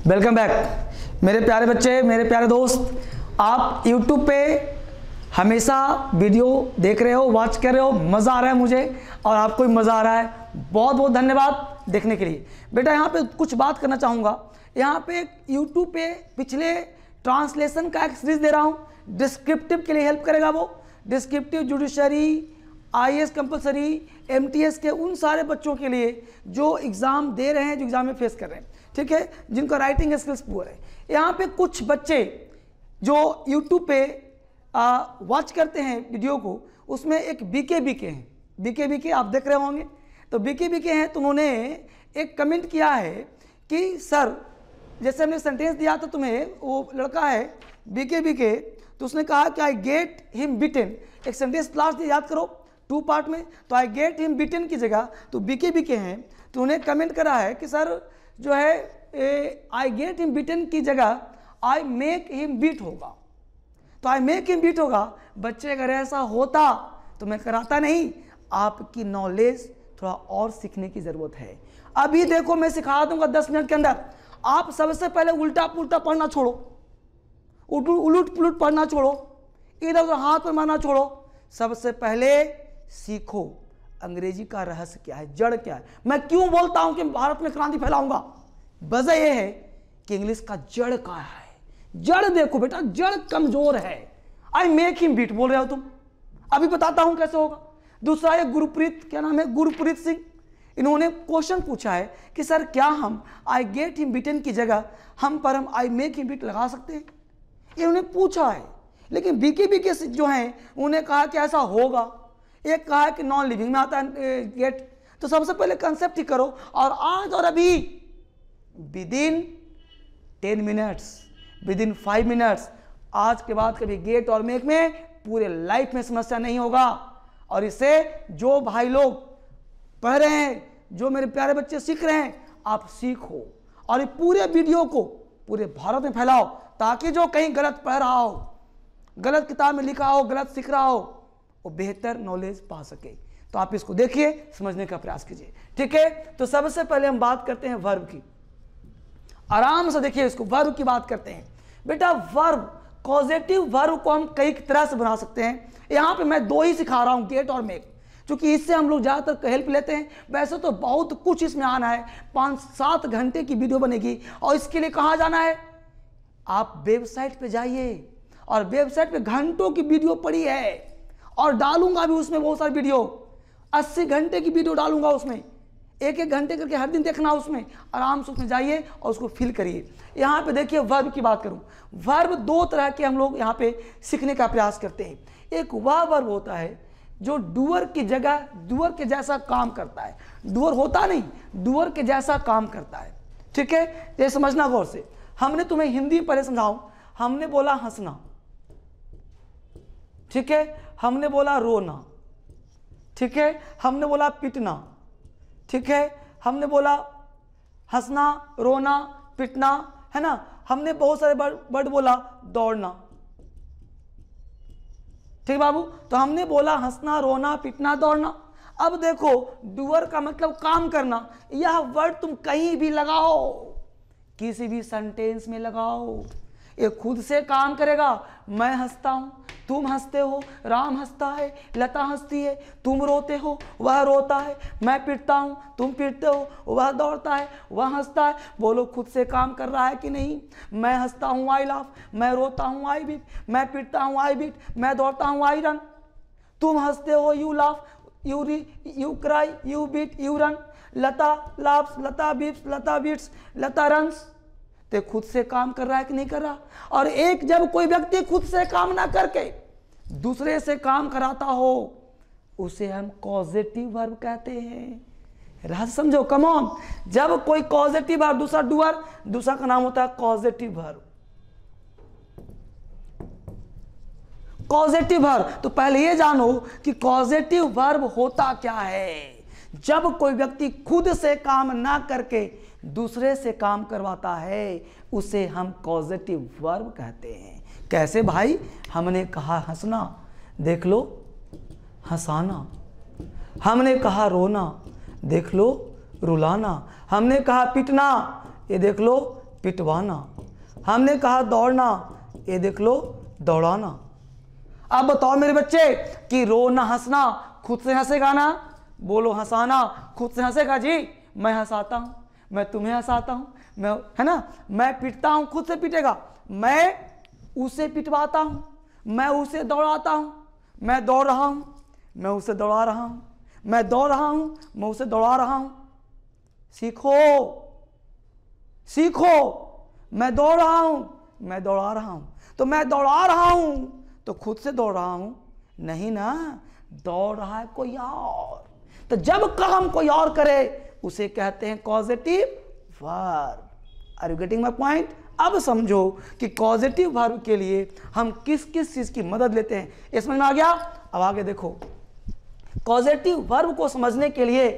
Welcome back मेरे प्यारे बच्चे, मेरे प्यारे दोस्त। आप YouTube पे हमेशा वीडियो देख रहे हो, वॉच कर रहे हो, मज़ा आ रहा है मुझे और आपको भी मज़ा आ रहा है। बहुत बहुत धन्यवाद देखने के लिए। बेटा यहाँ पे कुछ बात करना चाहूँगा। यहाँ पे YouTube पे पिछले ट्रांसलेशन का एक सीरीज दे रहा हूँ, डिस्क्रिप्टिव के लिए हेल्प करेगा वो। Descriptive, judiciary, IAS compulsory, MTS के उन सारे बच्चों के लिए जो एग्ज़ाम दे रहे हैं, जो एग्ज़ाम में फेस कर रहे हैं, ठीक है, जिनका राइटिंग स्किल्स पुअर है। यहाँ पे कुछ बच्चे जो YouTube पे वॉच करते हैं वीडियो को, उसमें एक BK हैं। BK आप देख रहे होंगे। तो BK हैं, तो उन्होंने एक कमेंट किया है कि सर, जैसे हमने सेंटेंस दिया था तुम्हें, वो लड़का है BK, तो उसने कहा कि आई गेट हिम बिटेन। एक सेंटेंस लास्ट याद करो 2 पार्ट में। तो आई गेट हिम बिटेन की जगह तो BK हैं, तो उन्हें कमेंट करा है कि सर जो है आई गेट हिम बिटेन की जगह आई मेक हिम बीट होगा। तो आई मेक हिम बीट होगा। बच्चे अगर ऐसा होता तो मैं कराता नहीं। आपकी नॉलेज थोड़ा और सीखने की ज़रूरत है। अभी देखो मैं सिखा दूंगा 10 मिनट के अंदर। आप सबसे पहले उल्टा पुल्टा पढ़ना छोड़ो, उलट पुलट पढ़ना छोड़ो, इधर उधर हाथ पर मारना छोड़ो। सबसे पहले सीखो अंग्रेजी का रहस्य क्या है, जड़ क्या है। मैं क्यों बोलता हूं कि भारत में क्रांति फैलाऊंगा? वजह यह है कि इंग्लिश का जड़ क्या है। जड़ देखो बेटा, जड़ कमजोर है। आई मेक हिम बीट बोल रहे हो तुम, अभी बताता हूं कैसे होगा। दूसरा है गुरप्रीत, क्या नाम है, गुरप्रीत सिंह। इन्होंने क्वेश्चन पूछा है कि सर क्या हम आई गेट हिम बीटन की जगह हम आई मेक हिम बीट लगा सकते हैं? इन्होंने पूछा है, लेकिन BK जो हैं उन्हें कहा कि ऐसा होगा। एक कहा है कि नॉन लिविंग में आता है गेट। तो सबसे पहले कंसेप्ट ही करो, और आज और अभी विदिन 10 मिनट्स, विदिन 5 मिनट्स, आज के बाद कभी गेट और मेक में पूरे लाइफ में समस्या नहीं होगा। और इससे जो भाई लोग पढ़ रहे हैं, जो मेरे प्यारे बच्चे सीख रहे हैं, आप सीखो और ये पूरे वीडियो को पूरे भारत में फैलाओ, ताकि जो कहीं गलत पढ़ रहा हो, गलत किताब में लिखा हो, गलत सीख रहा हो, वो बेहतर नॉलेज पा सके। तो आप इसको देखिए, समझने का प्रयास कीजिए, ठीक है। तो सबसे पहले हम बात करते हैं वर्ब की। आराम से देखिए इसको, वर्ब की बात करते हैं। बेटा वर्ब, कॉजेटिव वर्ब को हम कई तरह से बना सकते हैं। यहाँ पे मैं 2 ही सिखा रहा हूँ, गेट और मेक, क्योंकि इससे हम लोग ज़्यादातर हेल्प लेते हैं। वैसे तो बहुत कुछ इसमें आना है, 5-7 घंटे की वीडियो बनेगी। और इसके लिए कहाँ जाना है? आप वेबसाइट पे जाइए, और वेबसाइट पे घंटों की वीडियो पड़ी है, और डालूंगा भी उसमें बहुत सारी वीडियो। 80 घंटे की वीडियो डालूंगा उसमें, 1-1 घंटे करके हर दिन देखना उसमें। आराम से उसमें जाइए और उसको फिल करिए। यहाँ पे देखिए वर्ब की बात करूँ, वर्ब 2 तरह के हम लोग यहाँ पे सीखने का प्रयास करते हैं। एक वह वर्ब होता है जो डूअर की जगह डूअर के जैसा काम करता है। डूअर होता नहीं, डूअर के जैसा काम करता है, ठीक है। ये समझना गौर से। हमने तुम्हें हिंदी पहले समझाऊं। हमने बोला हंसना, ठीक है। हमने बोला रोना, ठीक है। हमने बोला पिटना, ठीक है। हमने बोला हंसना, रोना, पिटना, है ना। हमने बहुत सारे वर्ड बोला, दौड़ना, ठीक बाबू। तो हमने बोला हंसना, रोना, पिटना, दौड़ना। अब देखो डूअर का मतलब काम करना। यह वर्ड तुम कहीं भी लगाओ, किसी भी सेंटेंस में लगाओ, ये खुद से काम करेगा। मैं हंसता हूं, तुम हंसते हो, राम हंसता है, लता हंसती है, तुम रोते हो, वह रोता है, मैं पिटता हूं, तुम पिटते हो, वह दौड़ता है, वह हंसता है। बोलो खुद से काम कर रहा है कि नहीं? मैं हंसता हूं, आई लाफ, मैं रोता हूं, आई बीट, मैं पिटता हूं, आई बीट, मैं दौड़ता हूं, आई रन। तुम हंसते हो, you laugh, you cry, you beat, you run. Lata laughs, Lata beats, Lata beats, Lata runs. तो खुद से काम कर रहा है कि नहीं कर रहा? और एक जब कोई व्यक्ति खुद से काम ना करके दूसरे से काम कराता हो, उसे हम कॉजेटिव वर्ब कहते हैं। रहस्य समझो, कम ऑन। जब कोई कॉजेटिव वर्ब, दूसरा डूअर, दूसरा का नाम होता है कॉजेटिव वर्ब। कॉजेटिव वर्ब, तो पहले ये जानो कि कॉजेटिव वर्ब होता क्या है। जब कोई व्यक्ति खुद से काम ना करके दूसरे से काम करवाता है, उसे हम कॉजेटिव वर्ब कहते हैं। कैसे भाई? हमने कहा हंसना, देख लो हंसाना। हमने कहा रोना, देख लो रुलाना। हमने कहा पिटना, ये देख लो पिटवाना। हमने कहा दौड़ना, ये देख लो दौड़ाना। अब बताओ मेरे बच्चे कि रोना हंसना खुद से हंसेगा ना? बोलो हंसाना खुद से हंसेगा जी। मैं हंसाता हूं, मैं तुम्हें हंसाता हूं, मैं, है ना, मैं पिटता हूं खुद से पिटेगा। मैं उसे पिटवाता हूं, मैं उसे दौड़ाता हूं, मैं दौड़ रहा हूं, मैं उसे दौड़ा रहा हूं, मैं दौड़ रहा हूं, मैं उसे दौड़ा रहा हूं। सीखो सीखो। मैं दौड़ रहा हूं, मैं दौड़ा रहा हूं। तो मैं दौड़ा रहा हूं तो खुद से दौड़ रहा हूं नहीं ना, दौड़ रहा है कोई और। तो जब काम कोई और करे उसे कहते हैं causative verb. Are you getting my point? अब समझो कि कॉजेटिव वर्ब के लिए हम किस किस चीज की मदद लेते हैं, ये समझ में आ गया? अब आगे देखो, कॉजेटिव वर्ब को समझने के लिए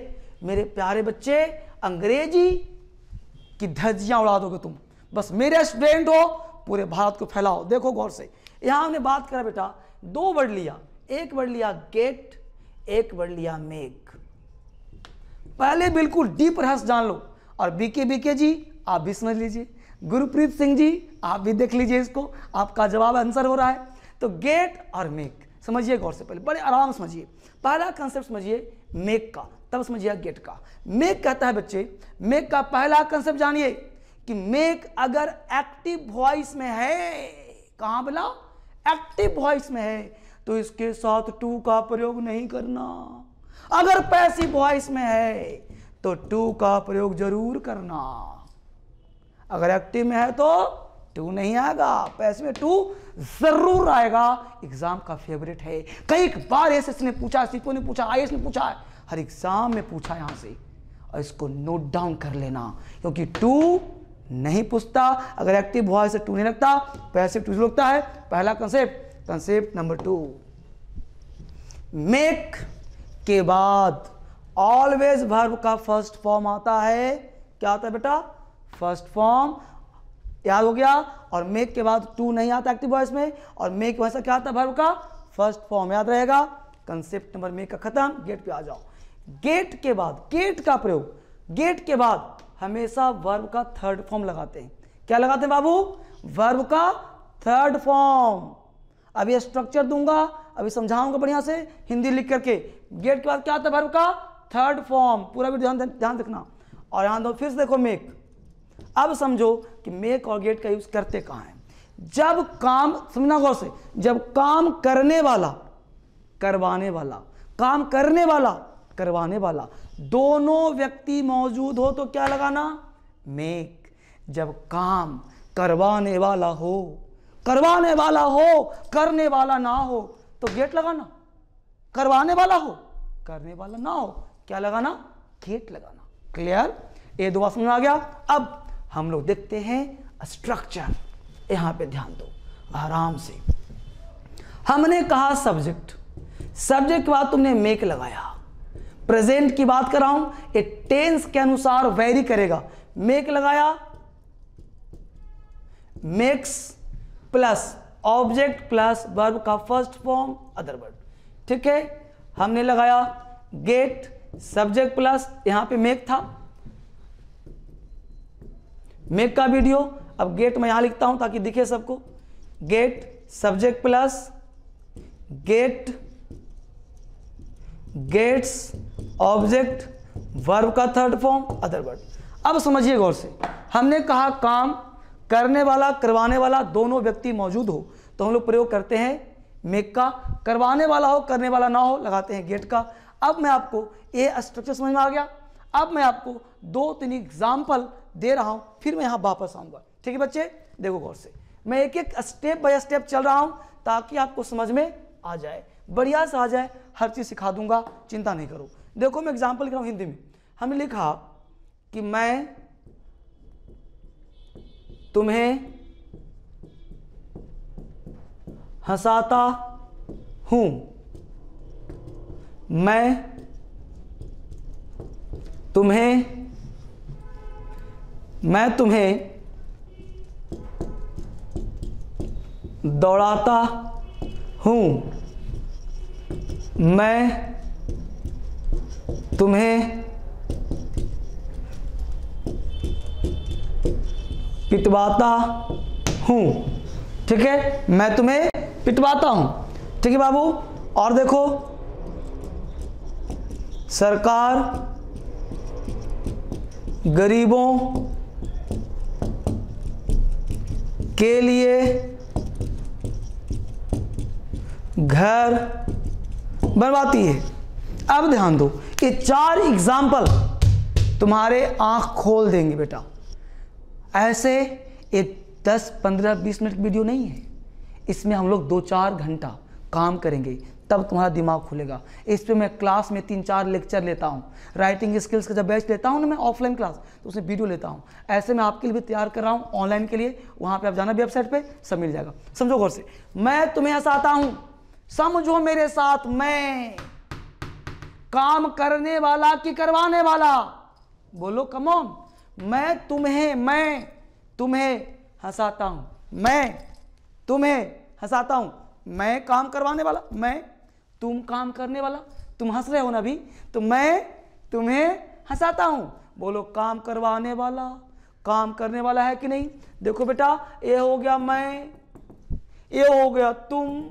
मेरे प्यारे बच्चे अंग्रेजी की धज्जियां उड़ा दोगे तुम। बस मेरे स्टूडेंट हो, पूरे भारत को फैलाओ। देखो गौर से, यहां हमने बात करा बेटा, दो वर्ड लिया, एक वर्ड लिया गेट, एक वर्ड लिया मेक। पहले बिल्कुल डीप रहस्य जान लो, और बीके जी आप भी समझ लीजिए, गुरप्रीत सिंह जी आप भी देख लीजिए इसको, आपका जवाब आंसर हो रहा है। तो गेट और मेक समझिए गौर से, पहले बड़े आराम समझिए। पहला कंसेप्ट समझिए मेक का, तब समझिए गेट का। मेक कहता है बच्चे, मेक का पहला कंसेप्ट जानिए कि मेक अगर एक्टिव वॉइस में है, कहां बोला? एक्टिव वॉइस में है, तो इसके साथ टू का प्रयोग नहीं करना। अगर पैसिव वॉइस में है तो टू का प्रयोग जरूर करना। अगर एक्टिव में है तो टू नहीं आएगा, पैसिव में टू जरूर आएगा। एग्जाम का फेवरेट है, कई बार एसएससी ने पूछा, सीपीओ ने पूछा, आईएएस ने पूछा है, हर एग्जाम में पूछा यहां से, और इसको नोट डाउन कर लेना, क्योंकि टू नहीं पूछता। अगर एक्टिव वॉइस से टू नहीं लगता, पैसिव टू लगता है। पहला कंसेप्ट। कंसेप्ट नंबर 2, मेक के बाद ऑलवेज वर्ब का फर्स्ट फॉर्म आता है। क्या आता है बेटा? फर्स्ट फॉर्म, याद हो गया। और मेक के बाद टू नहीं आता एक्टिव वॉइस में, और मेक वैसा क्या आता है? वर्ब का फर्स्ट फॉर्म, याद रहेगा। कंसेप्ट नंबर मेक का खत्म। गेट पे आ जाओ। गेट के बाद, गेट का प्रयोग, गेट के बाद हमेशा वर्ब का थर्ड फॉर्म लगाते हैं। क्या लगाते हैं बाबू? वर्ब का थर्ड फॉर्म। अभी स्ट्रक्चर दूंगा, अभी समझाऊंगा बढ़िया से हिंदी लिख करके। गेट के बाद क्या आता है? वर्ब का थर्ड फॉर्म। पूरा भी ध्यान रखना। और यहां दो, फिर से देखो मेक। अब समझो कि मेक और गेट का यूज करते कहां है? जब काम, समझना गौर से, जब काम करने वाला, करवाने वाला, काम करने वाला, करवाने वाला, दोनों व्यक्ति मौजूद हो तो क्या लगाना? मेक। जब काम करवाने वाला हो, करवाने वाला हो, करने वाला ना हो तो गेट लगाना। करवाने वाला हो, करने वाला ना हो, क्या लगाना? गेट लगाना। क्लियर? ये दो बात समझ में आ गया। अब हम लोग देखते हैं स्ट्रक्चर। यहां पे ध्यान दो आराम से। हमने कहा सब्जेक्ट, सब्जेक्ट के बाद तुमने मेक लगाया। प्रेजेंट की बात कर रहा हूं, ये टेंस के अनुसार वेरी करेगा। मेक लगाया, makes plus object plus verb का फर्स्ट फॉर्म अदर वर्ड। ठीक है, हमने लगाया गेट, सब्जेक्ट प्लस, यहां पे मेक था, मेक का वीडियो। अब गेट मैं यहां लिखता हूं ताकि दिखे सबको। Get subject plus get, gets object verb का थर्ड फॉर्म अदर वर्ड। अब समझिए गौर से, हमने कहा काम करने वाला, करवाने वाला दोनों व्यक्ति मौजूद हो तो हम लोग प्रयोग करते हैं मेक का। करवाने वाला हो, करने वाला ना हो, लगाते हैं गेट का। अब मैं आपको ये स्ट्रक्चर समझ में आ गया। अब मैं आपको 2-3 एग्जाम्पल दे रहा हूं, फिर मैं यहां वापस आऊंगा। ठीक है बच्चे, देखो गौर से, मैं एक एक स्टेप बाय स्टेप चल रहा हूं ताकि आपको समझ में आ जाए, बढ़िया से आ जाए। हर चीज सिखा दूंगा, चिंता नहीं करो। देखो मैं एग्जाम्पल लिख रहा हूं हिंदी में। हमने लिखा कि मैं तुम्हें हंसाता हूं, मैं तुम्हें दौड़ाता हूं, मैं तुम्हें पिटवाता हूं। ठीक है, मैं तुम्हें पिटवाता हूं। ठीक है बाबू, और देखो, सरकार गरीबों के लिए घर बनवाती है। अब ध्यान दो, ये 4 एग्जाम्पल तुम्हारे आंख खोल देंगे बेटा। ऐसे ये 10, 15, 20 मिनट की वीडियो नहीं है, इसमें हम लोग 2-4 घंटा काम करेंगे, तब तुम्हारा दिमाग खुलेगा। इस पे मैं क्लास में 3-4 लेक्चर लेता हूँ। राइटिंग स्किल्स का जब बैच लेता हूँ ना मैं ऑफलाइन क्लास, तो उसमें वीडियो लेता हूँ। ऐसे मैं आपके लिए भी तैयार कर रहा हूँ ऑनलाइन के लिए, वहाँ पे आप जाना भी वेबसाइट पे, सब मिल जाएगा। समझो गौर से, मैं तुम्हें हंसाता हूँ, समझो मेरे साथ, मैं काम करने वाला कि करवाने वाला, बोलो कम ऑन। मैं तुम्हें हंसाता हूँ, मैं तुम्हें हंसाता हूँ, मैं काम करवाने वाला, मैं, तुम काम करने वाला, तुम हंस रहे हो ना अभी, तो मैं तुम्हें हंसाता हूँ, बोलो काम करवाने वाला, काम करने वाला है कि नहीं। देखो बेटा, ये हो गया मैं, ये हो गया तुम,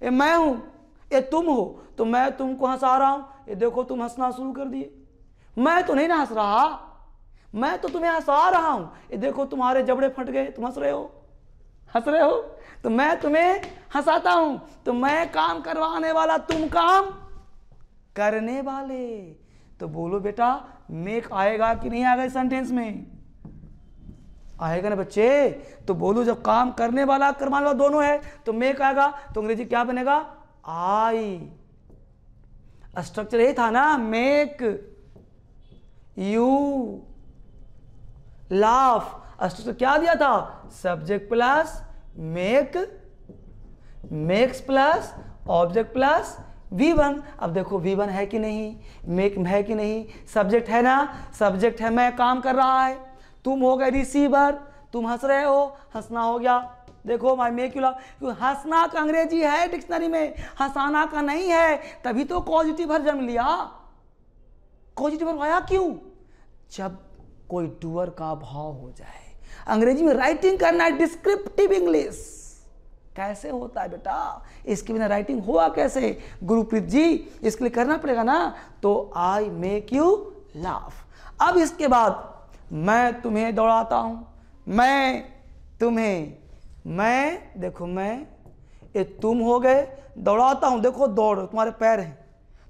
ये मैं हूं, ये तुम हो, तो मैं तुमको हंसा रहा हूं। ये देखो तुम हंसना शुरू कर दिए, मैं तो नहीं ना हंस रहा, मैं तो तुम्हें हंसा रहा हूं। ये देखो तुम्हारे जबड़े फट गए, तुम हंस रहे हो, तो मैं तुम्हें हंसाता हूं। तो मैं काम करवाने वाला, तुम काम करने वाले। तो बोलो बेटा, मेक आएगा कि नहीं आएगा इस सेंटेंस में? आएगा ना बच्चे। तो बोलो, जब काम करने वाला करवाने वाला दोनों है तो मेक आएगा, तो अंग्रेजी क्या बनेगा? आई। स्ट्रक्चर यही था ना, मेक यू लाफ। स्ट्रक्चर क्या दिया था? Subject plus make, makes plus object plus V1। अब देखो V1 है कि नहीं, मेक है कि नहीं, सब्जेक्ट है ना, सब्जेक्ट है, मैं काम कर रहा है, तुम हो गए रिसीवर, तुम हंस रहे हो, हंसना हो गया। देखो माई मेक यू लाफ, हंसना का अंग्रेजी है डिक्शनरी में, हंसाना का नहीं है, तभी तो पॉजिटिव वर्ब जन्म लिया। पॉजिटिव वर्ब आया क्यों? जब कोई डूअर का भाव हो जाए। अंग्रेजी में राइटिंग करना है, डिस्क्रिप्टिव इंग्लिश। कैसे होता है बेटा, इसके बिना राइटिंग हुआ कैसे? गुरुप्रीत जी, इसके लिए करना पड़ेगा ना। तो आई मेक यू लाफ। अब इसके बाद मैं तुम्हें दौड़ाता हूं, मैं तुम्हें, मैं, देखो मैं, ये तुम हो गए, दौड़ाता हूं, देखो दौड़, तुम्हारे पैर हैं,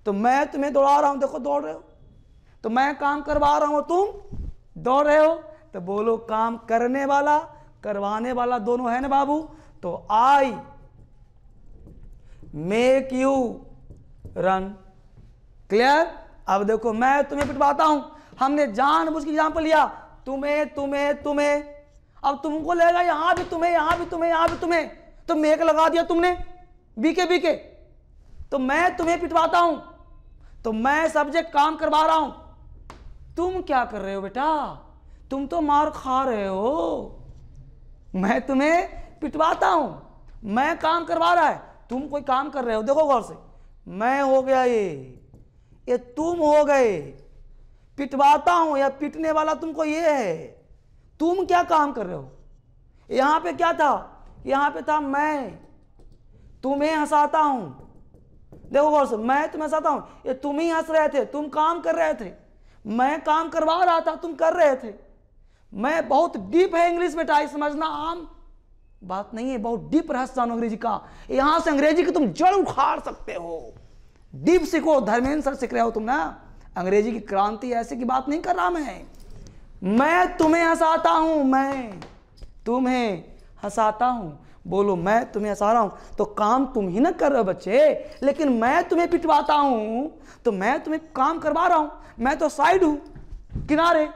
तो मैं तुम्हें दौड़ा रहा हूं, देखो दौड़ रहे हो, तो मैं काम करवा रहा हूं, तुम दौड़ रहे हो, तो बोलो काम करने वाला करवाने वाला दोनों है ना बाबू। तो I make you run. Clear? अब देखो, मैं तुम्हें पिटवाता हूं, हमने जानबूझ के एग्जाम्पल लिया, तुम्हें तुम्हें तुम्हें, अब तुमको लगेगा यहां भी तुम्हें, यहां भी तुम्हें, यहां भी तुम्हें, तो मेक लगा दिया तुमने, बीके। तो मैं तुम्हें पिटवाता हूं, तो मैं सब्जेक्ट काम करवा रहा हूं, तुम क्या कर रहे हो बेटा? तुम तो मार खा रहे हो। मैं तुम्हें पिटवाता हूं, मैं काम करवा रहा है, तुम कोई काम कर रहे हो। देखो गौर से, मैं हो गया ये तुम हो गए, पिटवाता हूं या पिटने वाला तुमको ये है, तुम क्या काम कर रहे हो? यहां पे क्या था? यहां पे था मैं तुम्हें हंसाता हूं। देखो गौर से, मैं तुम्हें हंसाता हूं, ये तुम ही हंस रहे थे, तुम काम कर रहे थे, मैं काम करवा रहा था, तुम कर रहे थे। मैं बहुत डीप है इंग्लिश बेटा, ये समझना आम बात नहीं है, बहुत डीप रहस्य जानो अंग्रेजी का। यहां से अंग्रेजी की तुम जड़ उखाड़ सकते हो। डीप सीखो, धर्मेंद्र सर सीख रहे हो तुम ना, अंग्रेजी की क्रांति ऐसे की बात नहीं कर रहा मैं तुम्हें हंसाता हूं, मैं तुम्हें हंसाता हूं, बोलो मैं तुम्हें हंसा रहा हूं, तो काम तुम ही ना कर रहे हो बच्चे, लेकिन मैं तुम्हें पिटवाता हूं, तो मैं तुम्हें काम करवा रहा हूं, मैं तो साइड हूं, किनारे।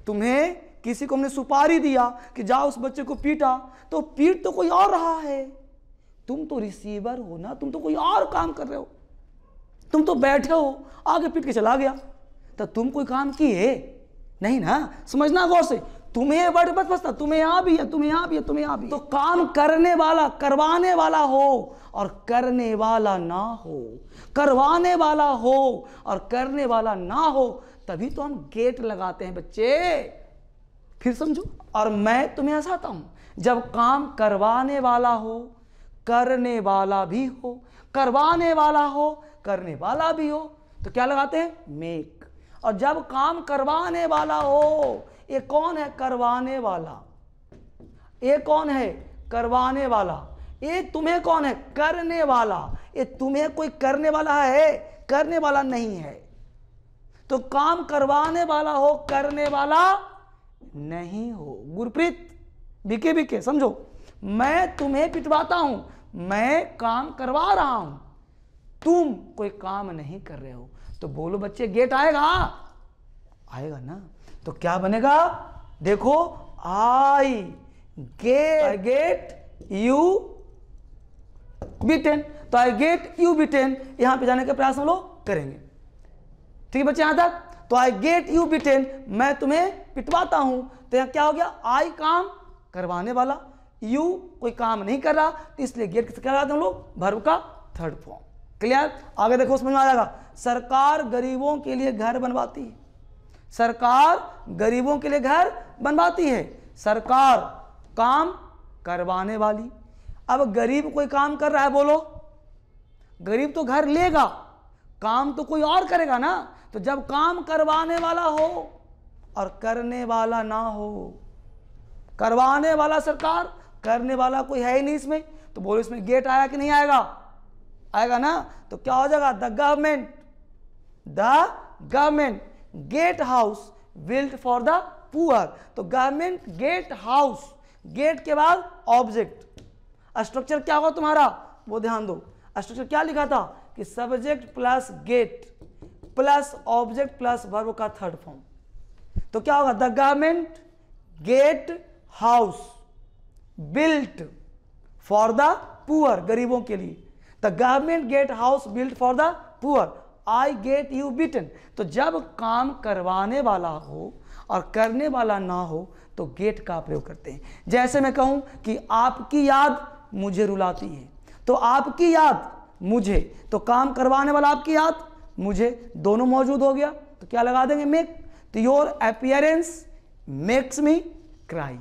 तुम्हें किसी को हमने सुपारी दिया कि जाओ उस बच्चे को पीटा, तो पीट तो कोई और रहा है, तुम तो रिसीवर हो ना, तुम तो कोई और काम कर रहे हो, तुम तो बैठे हो, आगे पीट के चला गया, तो तुम कोई काम किए नहीं ना। समझना गौर से, तुम्हें वर्ड मत फंसता, तुम्हें यहां भी है, तुम्हें यहां भी है, तुम्हें यहां भी। तो काम करने वाला करवाने वाला हो और करने वाला ना हो, करवाने वाला हो और करने वाला ना हो, तभी तो हम गेट लगाते हैं बच्चे। फिर समझो, और मैं तुम्हें हंसाता हूं जब काम करवाने वाला हो, करने वाला भी हो, करवाने वाला हो, करने वाला भी हो, तो क्या लगाते हैं? मेक। और जब काम करवाने वाला हो, ये कौन है? करवाने वाला। ये कौन है? करवाने वाला। ये तुम्हें कौन है? करने वाला। ये तुम्हें कोई करने वाला है? करने वाला नहीं है। तो काम करवाने वाला हो, करने वाला नहीं हो। गुरप्रीत, बीके बीके समझो, मैं तुम्हें पिटवाता हूं, मैं काम करवा रहा हूं, तुम कोई काम नहीं कर रहे हो। तो बोलो बच्चे, गेट आएगा? आएगा ना। तो क्या बनेगा? देखो, आई गेट यू बीटन। तो आई गेट यू बीटन, यहां पे जाने का प्रयास हम लोग करेंगे। ठीक है बच्चे, यहां तक? तो आई गेट यू बीटन, मैं तुम्हें पिटवाता हूं। तो यहां क्या हो गया? आई काम करवाने वाला, यू कोई काम नहीं कर रहा, तो इसलिए गेट किससे क्या हम लोग? वर्ब का थर्ड फॉर्म। क्लियर? आगे देखो, समझ में आ जाएगा। सरकार गरीबों के लिए घर बनवाती है। सरकार गरीबों के लिए घर बनवाती है। सरकार काम करवाने वाली। अब गरीब कोई काम कर रहा है, बोलो, गरीब तो घर लेगा, काम तो कोई और करेगा ना। तो जब काम करवाने वाला हो और करने वाला ना हो, करवाने वाला सरकार, करने वाला कोई है ही नहीं इसमें, तो बोलो इसमें गेट आया कि नहीं आएगा? आएगा ना। तो क्या हो जाएगा? The government get house built for the poor. तो गवर्नमेंट गेट हाउस, गेट के बाद ऑब्जेक्ट, स्ट्रक्चर क्या होगा तुम्हारा वो ध्यान दो। स्ट्रक्चर क्या लिखा था कि subject plus get plus object plus verb का थर्ड फॉर्म। तो क्या होगा? The government get house built for the poor, गरीबों के लिए। The government get house built for the poor, I get you beaten. तो जब काम करवाने वाला हो और करने वाला ना हो तो गेट का प्रयोग करते हैं। जैसे मैं कहूं कि आपकी याद मुझे रुलाती है, तो आपकी याद मुझे, तो काम करवाने वाला आपकी याद मुझे, दोनों मौजूद हो गया, तो क्या लगा देंगे? मेक। तो your appearance makes me cry.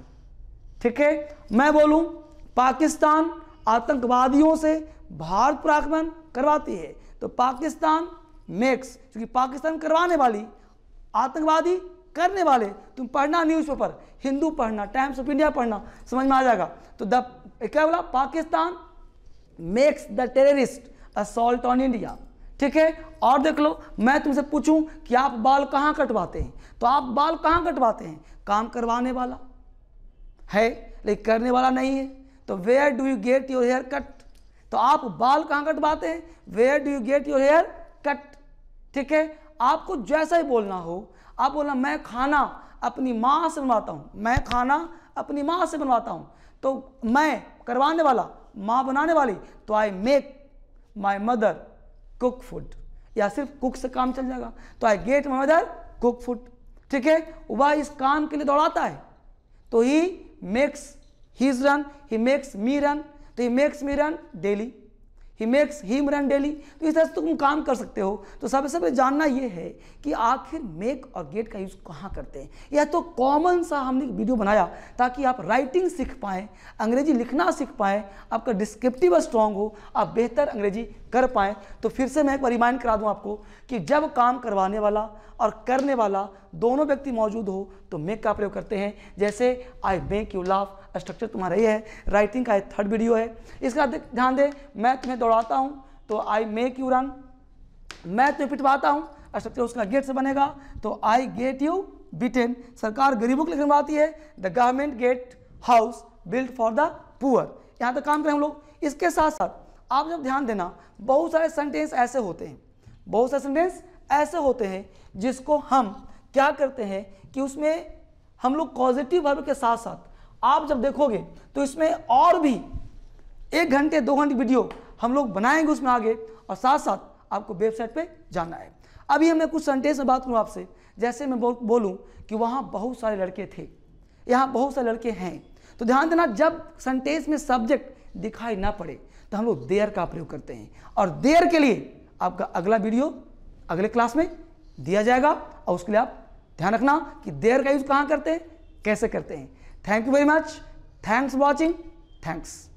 ठीक है, मैं बोलूं पाकिस्तान आतंकवादियों से भारत पर आक्रमण करवाती है, तो पाकिस्तान मेक्स, क्योंकि पाकिस्तान करवाने वाली, आतंकवादी करने वाले। तुम पढ़ना न्यूज़पेपर, हिंदू पढ़ना, टाइम्स ऑफ इंडिया पढ़ना, समझ में आ जाएगा। तो क्या बोला? Pakistan makes the terrorist assault on India. ठीक है, और देख लो, मैं तुमसे पूछूं कि आप बाल कहां कटवाते हैं, तो आप बाल कहां कटवाते हैं? काम करवाने वाला है लेकिन करने वाला नहीं है, तो where do you get your hair cut. तो आप बाल कहां कटवाते हैं? Where do you get your hair cut. ठीक है, आपको जैसा ही बोलना हो, आप बोलना मैं खाना अपनी माँ से बनवाता हूँ, मैं खाना अपनी माँ से बनवाता हूँ। तो मैं करवाने वाला, माँ बनाने वाली, तो I make my mother cook food, या सिर्फ कुक से काम चल जाएगा। तो I get my mother cook food. ठीक है, वह इस काम के लिए दौड़ाता है, तो he makes his run, he makes me run, तो he makes me run daily, he makes him run daily. तो इस तरह से तुम काम कर सकते हो। तो सबसे पहले जानना यह है कि आखिर मेक और गेट का यूज कहाँ करते हैं। यह तो कॉमन सा हमने वीडियो बनाया ताकि आप राइटिंग सीख पाएँ, अंग्रेजी लिखना सीख पाएँ, आपका डिस्क्रिप्टिव स्ट्रांग हो, आप बेहतर अंग्रेजी कर पाएँ। तो फिर से मैं एक बार रिमाइंड करा दूँ आपको कि जब काम करवाने वाला और करने वाला दोनों व्यक्ति मौजूद हो तो मेक का प्रयोग करते हैं। जैसे I make you laugh, structure तुम्हारा ये है, राइटिंग का थर्ड वीडियो है। इसका ध्यान दे, मैं तुम्हें दौड़ाता हूँ तो आई मेक यू रन, मैं तुम्हें पिटवाता हूँ, स्ट्रक्चर उसका गेट से बनेगा, तो आई गेट यू बीटन। सरकार गरीबों के लिए बनवाती है, the government get house built for the poor. यहाँ तक काम करें हम लोग। इसके साथ साथ आप जब ध्यान देना, बहुत सारे सेंटेंस ऐसे होते हैं, बहुत सारे सेंटेंस ऐसे होते हैं जिसको हम क्या करते हैं कि उसमें हम लोग पॉजिटिव वर्ब के साथ साथ, आप जब देखोगे तो इसमें और भी 1 घंटे 2 घंटे वीडियो हम लोग बनाएंगे उसमें आगे, और साथ साथ आपको वेबसाइट पे जाना है। अभी हमें कुछ सेंटेंस में बात करूँ आपसे, जैसे मैं बोलूँ कि वहाँ बहुत सारे लड़के थे, यहाँ बहुत सारे लड़के हैं, तो ध्यान देना जब सेंटेंस में सब्जेक्ट दिखाई ना पड़े तो हम लोग देयर का प्रयोग करते हैं, और देयर के लिए आपका अगला वीडियो अगले क्लास में दिया जाएगा, और उसके लिए आप ध्यान रखना कि देयर का यूज कहाँ करते हैं, कैसे करते हैं। Thank you very much, thanks watching, thanks.